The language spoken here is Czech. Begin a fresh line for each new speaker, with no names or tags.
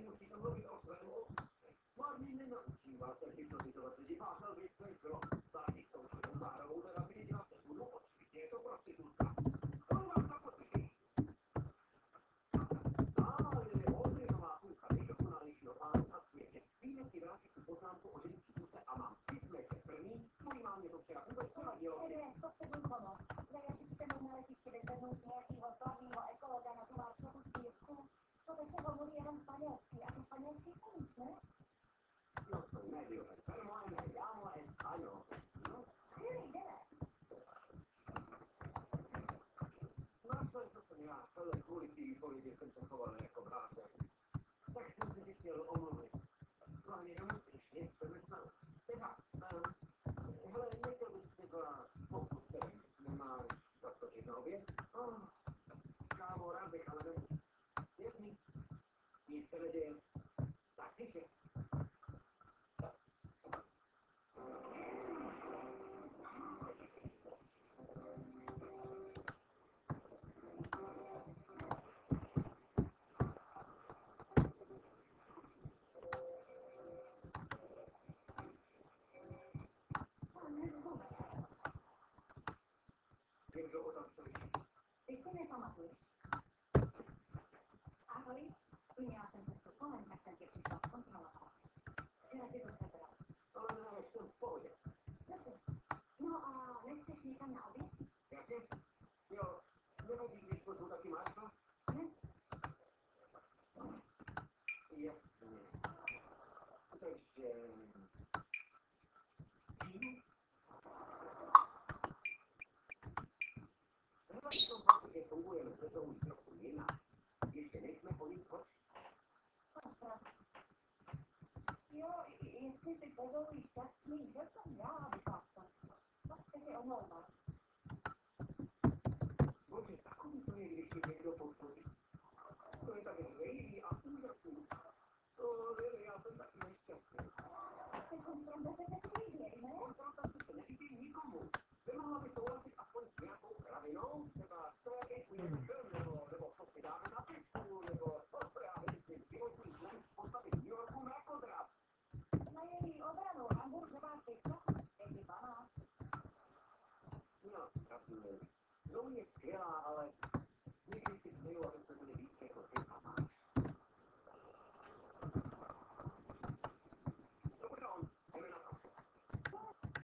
nemusíte mluvit o svém otci. Marlin nenaučí vás se hypnotizovat lidi, páchal britský krok. Zádi zkoušeli párovou terapii, dělat nebudu očivitě, je to prostitutka. To vám započítí. Je Oldrinová půlka nejdokonalejšího pánu na světě. Víme si vrátit tu poznámku o ženský kuse a mám 3 smeče. První, tvojí mámě to včera vůbec nevadilo.
Potřebuji pomoc. Nejlepší jste mohl na letišti vyzvednout nějakýho slavného ekologa na Tomáčkovu stívku. To se hovoří jenom španělsky. A to španělský pomůž, ne?
No soy medio enfermo y me llamo español. No,
Skvělý, jdeme.
Našel to jsem já, ale kvůli té výpovědi jsem se choval jako brátek. Tak jsem se ti chtěl omluvit. Hlavně nemusíš, nic se nestalo. Teda, hele, nechtěl bych třeba, pokud tedy nemáš zaskočit na oběd. Kámo, rád bych, ale nemusím. Jasný? Nic se neděje. Tak tiše. Někdo o tom slyší.
Ty si nepamatuješ. Ahoj, měla jsem cestu kolem, tak jsem tě přišla zkontrolovat. Včera tě to sebral.
Ale ne, jsem v pohodě.
Dobře. No a nechceš někam na oběd?
Jasně? Jo, nevadí, když pozvu taky Marka?
Ne?
Jasně. Takže... Hele, v tom fakt, že fungujeme se tou trochu jinak. Ještě nejsme o nic horší.
Jo, jestli si povolíš šťastný, že jsem já vypásla. Tak se tě omlouvám.
Bože, takový to je, když ti někdo podpoří. To je tak hřejivý a úžasný. Já jsem taky nešťastný.
Ty konfrontace se tvůj ne?
Konfrontace se nelíbí nikomu. Nemohla by souhlasit aspoň s nějakou kravinou, třeba to, jaký půjdeme film, nebo co si dáme na pizzu, nebo to já myslím, životní sen postavit New Yorku mrakodrap.
Na její obranu hamburgerová pizza? Je ti 12.
No, pravdu. No, je skvělá, ale někdy si přeju, aby jsme byli víc jako ty.